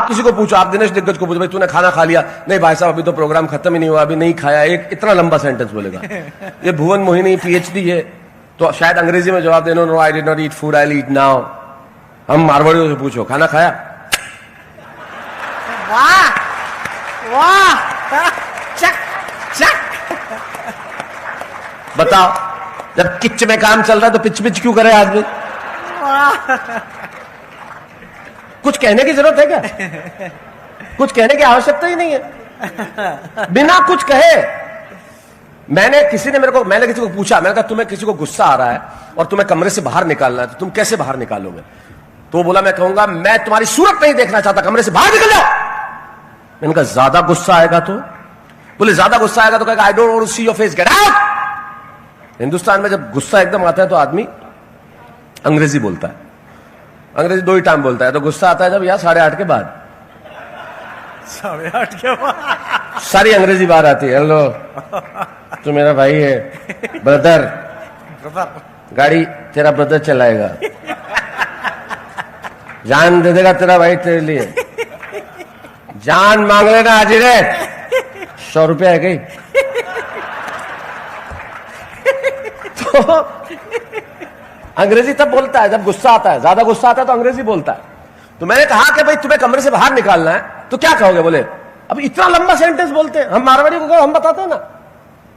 आप किसी को पूछो, आप दिनेश दिग्गज को पूछो, भाई तूने खाना खा लिया? नहीं भाई साहब, अभी तो प्रोग्राम खत्म ही नहीं हुआ, अभी नहीं खाया। एक इतना लंबा सेंटेंस बोलेगा। ये भुवन मोहिनी पीएचडी है, तो शायद अंग्रेजी में जवाब देना, no I did not eat food, I will eat now. हम मारवाड़ियों से पूछो, खाना खाया? वाह वाह, चक चक। बताओ, जब किच में काम चल रहा है तो पिच पिच क्यों करे आदमी? कुछ कहने की जरूरत है क्या? कुछ कहने की आवश्यकता ही नहीं है। बिना कुछ कहे मैंने किसी को पूछा, मैंने कहा तुम्हें किसी को गुस्सा आ रहा है और तुम्हें कमरे से बाहर निकालना है, तो तुम कैसे बाहर निकालोगे? तो बोला, मैं कहूंगा मैं तुम्हारी सूरत नहीं देखना चाहता, कमरे से बाहर निकल जाओ। मैंने कहा ज्यादा गुस्सा आएगा तो? बोले ज्यादा गुस्सा आएगा तो कहेगा I don't want to see your face, get out. हिंदुस्तान में जब गुस्सा एकदम आता है तो आदमी अंग्रेजी बोलता है। अंग्रेजी 2 ही टाइम बोलता है, तो गुस्सा आता है जब या 8:30 के बाद। 8:30 के बाद सारी अंग्रेजी बाहर आती है। हेलो, तू मेरा भाई है, ब्रदर, गाड़ी तेरा ब्रदर चलाएगा, जान दे देगा तेरा भाई तेरे लिए, जान मांग लेना आज ही रे, 100 रुपया है गई। तो अंग्रेजी तब बोलता है जब गुस्सा आता है, ज्यादा गुस्सा आता है तो अंग्रेजी बोलता है। तो मैंने कहा कि भाई तुम्हें कमरे से बाहर निकालना है तो क्या कहोगे? बोले अब इतना लंबा सेंटेंस बोलते हैं, हम मारवाड़ी को हम बताते हैं ना।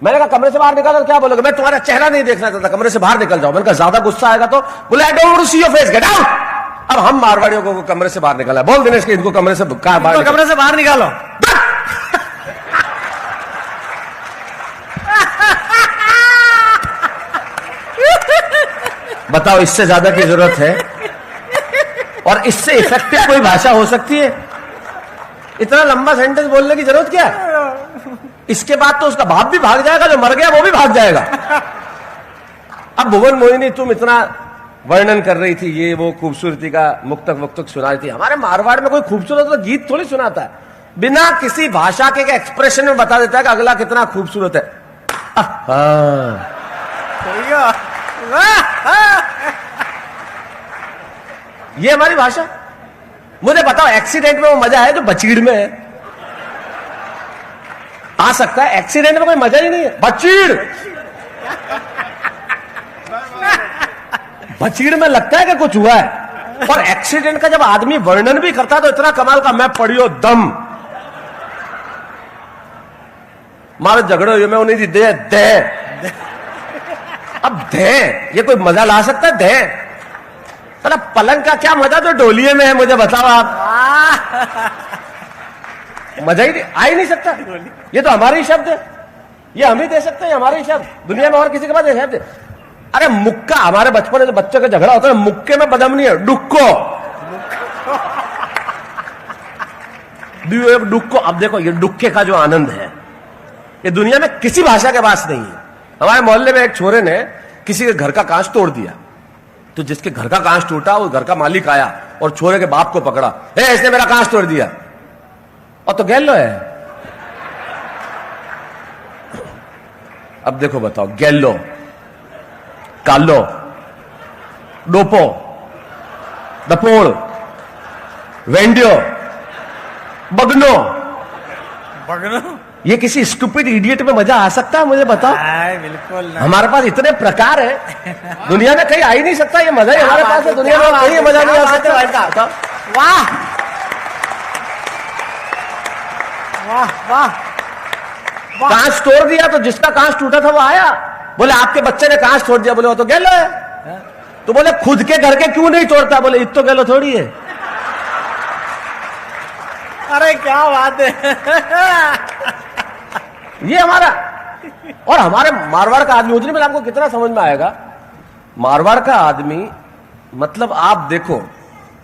मैंने कहा कमरे से बाहर निकालो तो क्या बोलोगे? मैं तुम्हारा चेहरा नहीं देखना चाहता, कमरे से बाहर निकल जाओ। मैंने कहा ज्यादा गुस्सा आएगा तो? बोले I don't want to see your face, get out. अब हम मारवाड़ियों को कमरे से बाहर निकाला। बोल दिनेश कि इनको कमरे से कमरे से बाहर निकालो। बताओ, इससे ज्यादा की जरूरत है? और इससे इफेक्टिव कोई भाषा हो सकती है? इतना लंबा सेंटेंस बोलने की जरूरत क्या है? इसके बाद तो उसका बाप भी भाग जाएगा, जो मर गया वो भी भाग जाएगा। अब भुवन मोहिनी तुम इतना वर्णन कर रही थी, ये वो खूबसूरती का मुक्तक वक्तक सुना रही थी। हमारे मारवाड़ में कोई खूबसूरत तो गीत थोड़ी सुनाता है, बिना किसी भाषा के एक्सप्रेशन में बता देता है कि अगला कितना खूबसूरत है। ये हमारी भाषा। मुझे बताओ, एक्सीडेंट में वो मजा है जो बचीड़ में है? आ सकता है? एक्सीडेंट में कोई मजा ही नहीं है। बचीड़ में लगता है कि कुछ हुआ है, और एक्सीडेंट का जब आदमी वर्णन भी करता है तो इतना कमाल का, मैं पढ़ियो दम मारे झगड़ो मैं उन्हीं दे दे। अब दे ये कोई मजा ला सकता है? दे साला पलंग का क्या मजा जो डोलिये में है, मुझे बताओ आप। मजा ही आ ही नहीं सकता। ये तो हमारे ही शब्द है, ये हम ही दे सकते हैं, हमारे ही शब्द। दुनिया में और किसी के पास शब्द है? अरे मुक्का, हमारे बचपन में जो बच्चों का झगड़ा होता है, मुक्के में बदम नहीं है, डुक्को। डुक्को। अब देखो, ये डुक्के का जो आनंद है ये दुनिया में किसी भाषा के पास नहीं है। हमारे मोहल्ले में एक छोरे ने किसी के घर का कांच तोड़ दिया, तो जिसके घर का कांच टूटा वो घर का मालिक आया और छोरे के बाप को पकड़ा, इसने मेरा कांच तोड़ दिया। और तो गैलो है। अब देखो बताओ, गैलो, कालो, डोपो, दपोड़, वेंडियो, बगनो, ये किसी स्टूपिड इडियट में मजा आ सकता है? मुझे बताओ। बिल्कुल नहीं। हमारे पास इतने प्रकार है, दुनिया में कहीं आ ही नहीं सकता ये मजा ही हमारे पास है। दुनिया में कहीं मजा नहीं आ सकता। वाह वाह वाह। कांच तोड़ दिया तो जिसका कांच टूटा था वो आया, बोले आपके बच्चे ने कांच तोड़ दिया। बोले वो तो गैलो है। तो बोले खुद के घर के क्यों नहीं तोड़ता? बोले इत तो गैलो थोड़ी है। अरे क्या बात है। ये हमारा और हमारे मारवाड़ का आदमी, उतनी में आपको कितना समझ में आएगा। मारवाड़ का आदमी मतलब आप देखो,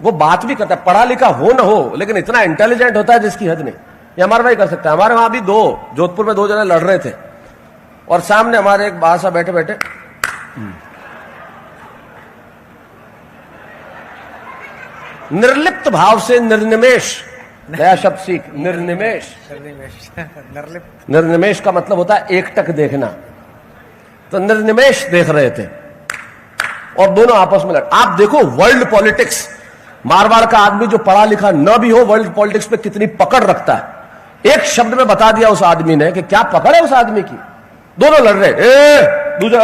वो बात भी करता है, पढ़ा लिखा हो ना हो, लेकिन इतना इंटेलिजेंट होता है जिसकी हद नहीं। ये हमारे भाई कर सकता है। हमारे वहां भी जोधपुर में 2 जने लड़ रहे थे और सामने हमारे एक बादशाह बैठे बैठे निर्लिप्त भाव से निर्निमेश, नया शब्द सीख, निर्निमेश। निर्निमेश का मतलब होता है एकटक देखना। तो निर्निमेश देख रहे थे और दोनों आपस में लड़। आप देखो वर्ल्ड पॉलिटिक्स, मारवाड़ का आदमी जो पढ़ा लिखा न भी हो, वर्ल्ड पॉलिटिक्स पे कितनी पकड़ रखता है। एक शब्द में बता दिया उस आदमी ने कि क्या पकड़ है उस आदमी की। दोनों लड़ रहे, दूसरा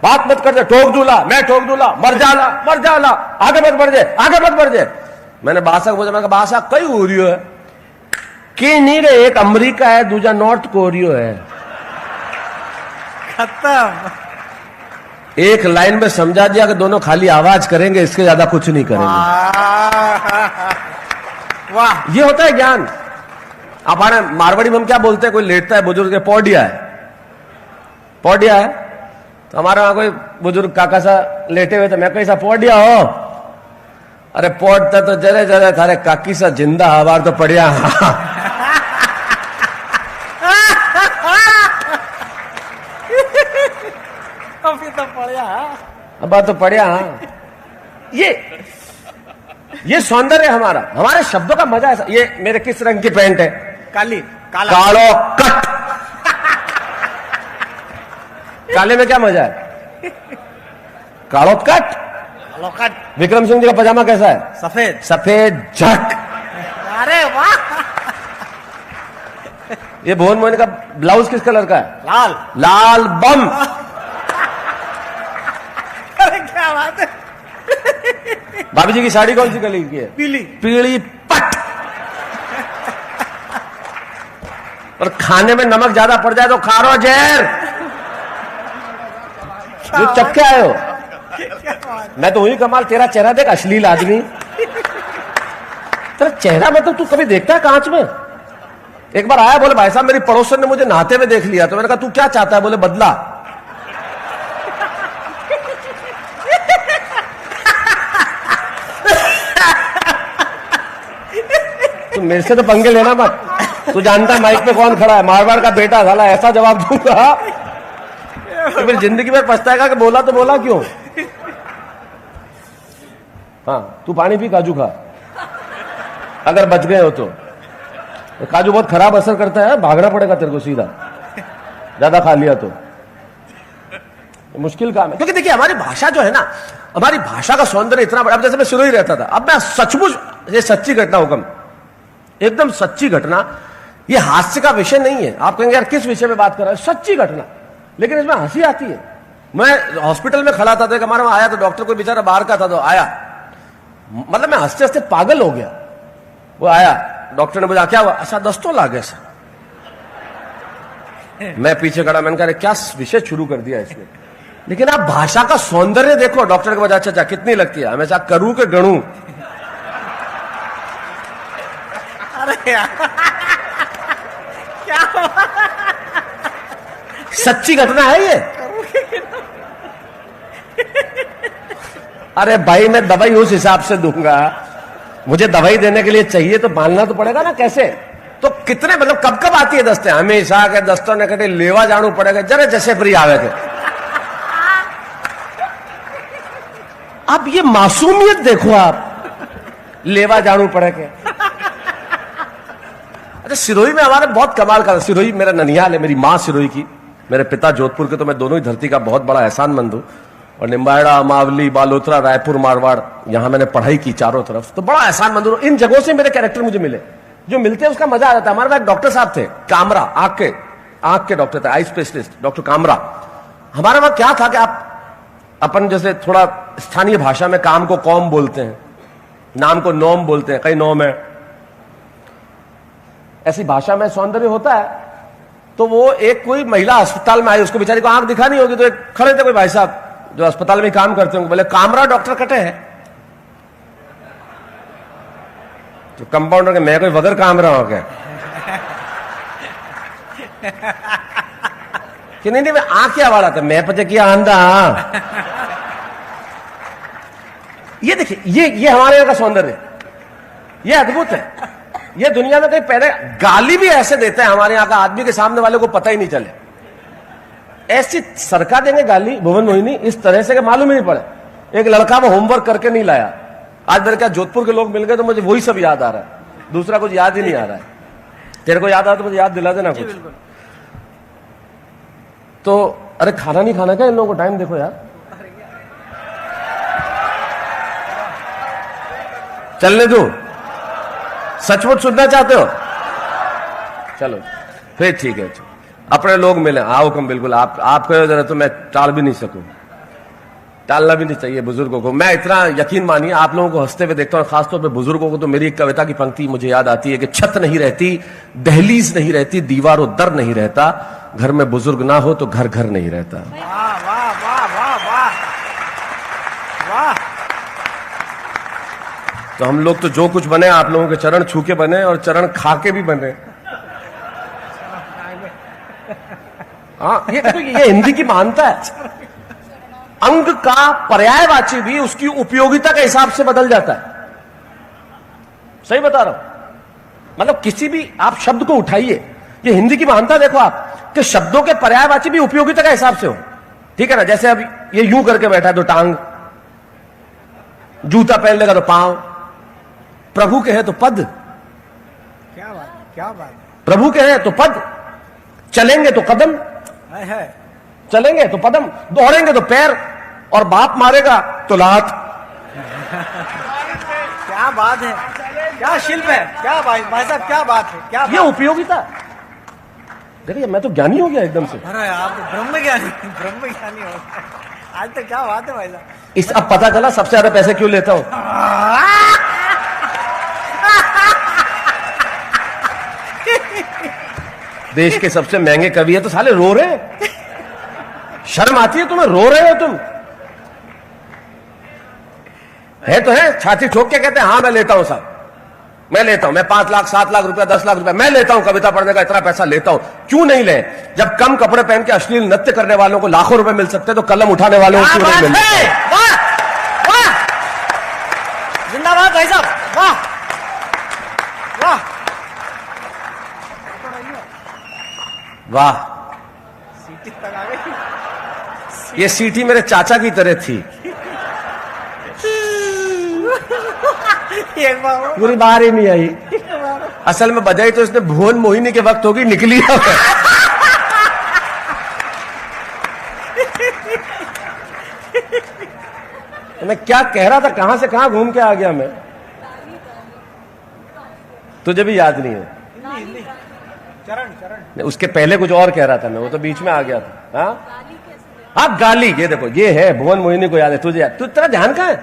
बात मत कर दे, ठोक दूला, मैं ठोक दूला, मर जाला, आगे मत बढ़ जाए, आगे मत बढ़ जाए। मैंने बादशाह को बोला, मैं बादशाह कई हो रही है कि नहीं रे, एक अमेरिका है, दूसरा नॉर्थ कोरिया है। खत्म। एक लाइन में समझा दिया कि दोनों खाली आवाज करेंगे, इसके ज्यादा कुछ नहीं करेंगे। वाह, ये होता है ज्ञान। हमारे मारवाड़ी में हम क्या बोलते हैं, कोई लेटता है बुजुर्ग के, पौडिया है, पौडिया है। तो हमारे वहां कोई बुजुर्ग काका सा लेटे हुए, तो मैं कैसा पौडिया हो, अरे पौडता तो जरे जरे थारे काकी सा जिंदा हवार तो पड़िया। अभी तो पढ़िया, अब बात तो पढ़िया। ये सौंदर्य हमारा, हमारे शब्दों का मजा है। ये मेरे किस रंग की पैंट है, काली, काला, कालो कट। काले में क्या मजा है, कालो कट। लोकट, विक्रम सिंह जी का पजामा कैसा है, सफेद, सफेद झक। अरे वाह, ये भुवन मोहन का ब्लाउज किस कलर का है, लाल, लाल बम। अरे क्या बात है, भाभी जी की साड़ी कौन सी कलर की है, पीली, पीली पट। और खाने में नमक ज्यादा पड़ जाए तो खारो जहर, जो चक्के आए हो। मैं तो वही कमाल, तेरा चेहरा देख, अश्लील आदमी। तेरा चेहरा मतलब तू कभी देखता है कांच में। एक बार आया, बोले भाई साहब मेरी पड़ोसन ने मुझे नहाते हुए देख लिया। तो मैंने कहा तू क्या चाहता है, बोले बदला। तू मेरे से तो पंगे लेना मत, तू जानता है माइक पे कौन खड़ा है, मारवाड़ का बेटा। साला ऐसा जवाब दूंगा तो फिर जिंदगी में पछताएगा कि बोला तो बोला क्यों। हाँ, तू पानी पी, काजू खा, अगर बच गए हो तो। काजू बहुत खराब असर करता है, भागना पड़ेगा तेरे को सीधा, ज्यादा खा लिया तो मुश्किल काम है। क्योंकि देखिए हमारी भाषा जो है ना, हमारी भाषा का सौंदर्य इतना बड़ा। अब जैसे मैं सिरोही रहता था, अब मैं सचमुच, ये सच्ची घटना हुक्म, एकदम सच्ची घटना, ये हास्य का विषय नहीं है। आप कहेंगे यार किस विषय में बात कर रहा है, सच्ची घटना, लेकिन इसमें हंसी आती है। मैं हॉस्पिटल में खड़ा था, तो हमारे वहां आया, तो डॉक्टर कोई बेचारा बाहर का था, तो आया, मतलब मैं हंसते हंसते पागल हो गया। वो आया, डॉक्टर ने बोला क्या हुआ, अच्छा दस्तों लागे सर। मैं पीछे खड़ा, मैंने कहा क्या विषय शुरू कर दिया इसने। लेकिन आप भाषा का सौंदर्य देखो। डॉक्टर के बाद अच्छा कितनी लगती है, हमेशा करूं के गणू। अरे यार, क्या सच्ची घटना है ये। अरे भाई मैं दवाई उस हिसाब से दूंगा, मुझे दवाई देने के लिए चाहिए तो मानना तो पड़ेगा ना कैसे। तो कितने मतलब कब कब आती है दस्ते, हमेशा के दस्तों ने कटे लेवा जाणू पड़ेगा, जरा जैसे प्रिय आवे थे। अब ये मासूमियत देखो आप, लेवा जाणू पड़े के। अच्छा सिरोही में हमारे बहुत कमाल का, सिरोही मेरा ननिहाल है, मेरी मां सिरोही की, मेरे पिता जोधपुर के, तो मैं दोनों ही धरती का बहुत बड़ा एहसानमंद हूं। और निम्बाड़ा, मावली, बालोतरा, रायपुर, मारवाड़, यहां मैंने पढ़ाई की चारों तरफ, तो बड़ा एहसानमंद हूं। इन जगहों से मेरे कैरेक्टर मुझे मिले, जो मिलते हैं उसका मजा आ जाता है। हमारे पास एक डॉक्टर साहब थे, कामरा, आंख के डॉक्टर थे, आई स्पेशलिस्ट, डॉक्टर कामरा। हमारे वहां क्या था कि आप अपन जैसे थोड़ा स्थानीय भाषा में काम को कौम बोलते हैं, नाम को नोम बोलते हैं, कई नोम है, ऐसी भाषा में सौंदर्य होता है। तो वो एक कोई महिला अस्पताल में आई, उसको बेचारी को आंख दिखा नहीं होगी, तो एक खड़े थे कोई भाई साहब जो अस्पताल में काम करते होंगे, बोले कामरा डॉक्टर कटे हैं। तो कंपाउंडर के, मैं कोई वगर कामरा हो गया कि नहीं मैं आंख क्या वाला था, मैं पता किया आंधा। ये देखिए, ये हमारे यहाँ का सौंदर्य, ये अद्भुत है। ये दुनिया में कहीं पहले गाली भी ऐसे देता है हमारे यहाँ का आदमी के सामने वाले को पता ही नहीं चले। ऐसी सरका देंगे गाली भुवन मोहिनी इस तरह से कि मालूम ही नहीं पड़े। एक लड़का वो होमवर्क करके नहीं लाया, आज मेरे क्या जोधपुर के लोग मिल गए तो मुझे वही सब याद आ रहा है, दूसरा कुछ याद ही नहीं आ रहा है। तेरे को याद आ तो मुझे याद दिला देना कुछ। तो अरे खाना नहीं खाना क्या इन लोगों को, टाइम देखो यार। चलने दूं? सचमुच सुनना चाहते हो? चलो फिर ठीक है, अपने लोग मिले। आओ कम, बिल्कुल आप कहो जरा तो मैं टाल भी नहीं सकूं, टालना भी नहीं चाहिए बुजुर्गों को। मैं इतना यकीन मानिए आप लोगों को हंसते हुए देखता हूं, खासतौर पे बुजुर्गों को। तो मेरी एक कविता की पंक्ति मुझे याद आती है कि छत नहीं रहती, दहलीज नहीं रहती, दीवारों दर नहीं रहता, घर में बुजुर्ग ना हो तो घर घर नहीं रहता। वाह वाह वाह वाह वाह वाह। तो हम लोग तो जो कुछ बने आप लोगों के चरण छू के बने और चरण खा के भी बने। हाँ, ये हिंदी की महानता है। अंग का पर्यायवाची भी उसकी उपयोगिता के हिसाब से बदल जाता है। सही बता रहा हूं। मतलब किसी भी आप शब्द को उठाइए, ये हिंदी की महानता देखो आप कि शब्दों के पर्यायवाची भी उपयोगिता के हिसाब से हो। ठीक है ना? जैसे अब ये यूं करके बैठा है तो टांग, जूता पहन लेगा तो पांव, प्रभु के है तो पद। क्या बात, क्या बात प्रभु के है तो पद, चलेंगे तो कदम, है। चलेंगे तो कदम, दौड़ेंगे तो पैर, और बाप मारेगा तो लात। क्या बात है, क्या शिल्प है, क्या भाई साहब, क्या बात है, क्या ये उपयोगिता। देखिए मैं तो ज्ञानी हो गया एकदम से। अरे आप ब्रह्म ज्ञानी हो गए। आज तो क्या बात है भाई साहब। इस अब पता चला सबसे ज्यादा पैसे क्यों लेता हूं। देश के सबसे महंगे कवि है तो साले रो रहे हैं। शर्म आती है तुम्हें? रो रहे हो तुम? है तो है, छाती ठोक के कहते हैं हाँ मैं लेता हूं साहब, मैं लेता हूं, मैं 5 लाख 7 लाख रुपया 10 लाख रुपया मैं लेता हूं, कविता पढ़ने का इतना पैसा लेता हूं। क्यों नहीं ले? जब कम कपड़े पहन के अश्लील नृत्य करने वालों को लाखों रुपए मिल सकते तो कलम उठाने वालों को क्यों नहीं मिल सकते? वाह वाह, जिंदाबाद भाई साहब, वाह वाह वाह। सीटी तक आ गई। ये सीटी मेरे चाचा की तरह थी, एक बार पूरी बाहर ही नहीं आई। असल में बजाई तो इसने भुवन मोहिनी के वक्त होगी, निकली है। तो मैं क्या कह रहा था, कहां से कहां घूम के आ गया मैं, तुझे भी याद नहीं है? चरण चरण नहीं, उसके पहले कुछ और कह रहा था मैं, वो तो बीच में आ गया था। हाँ हाँ, गाली। ये देखो, ये है भुवन मोहिनी को याद है, तुझे याद? तू तेरा ध्यान कहां है?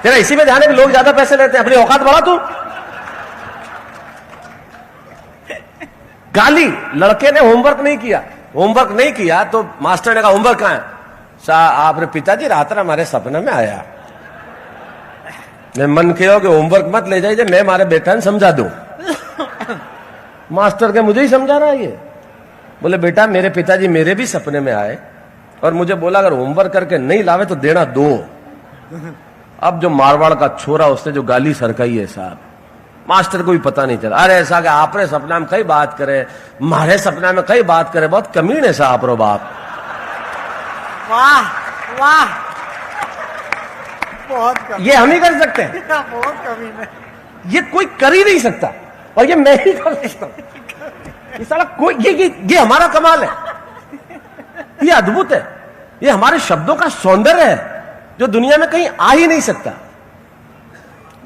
तेरा इसी में ध्यान है कि लोग ज्यादा पैसे लेते हैं, अपनी औकात बढ़ा तू। गाली। लड़के ने होमवर्क नहीं किया, होमवर्क नहीं किया तो मास्टर ने कहा होमवर्क कहां है? आपने पिताजी रात में हमारे सपने में आया, मैं मन किया कि होमवर्क मत ले जाइए, मैं हमारे बेटा ने समझा दूं। मास्टर के मुझे ही समझा रहा है ये। बोले बेटा मेरे पिताजी मेरे भी सपने में आए और मुझे बोला अगर होमवर्क करके नहीं लावे तो देना दो। अब जो मारवाड़ का छोरा उसने जो गाली सरकाई है साहब, मास्टर को भी पता नहीं चला। अरे ऐसा कि आपरे सपना में कई बात करे, मारे सपना में कई बात करे, बहुत कमीन है साहब रो बाप। वाह वाह, बहुत कम, ये हम ही कर सकते हैं, बहुत कमी है। ये कोई कर ही नहीं सकता, और ये मैं ही कर सकता हूं। ये साला कोई ये हमारा कमाल है, ये अद्भुत है, ये हमारे शब्दों का सौंदर्य है जो दुनिया में कहीं आ ही नहीं सकता।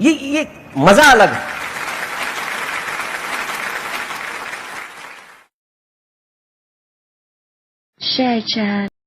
ये मजा अलग है। Share chat.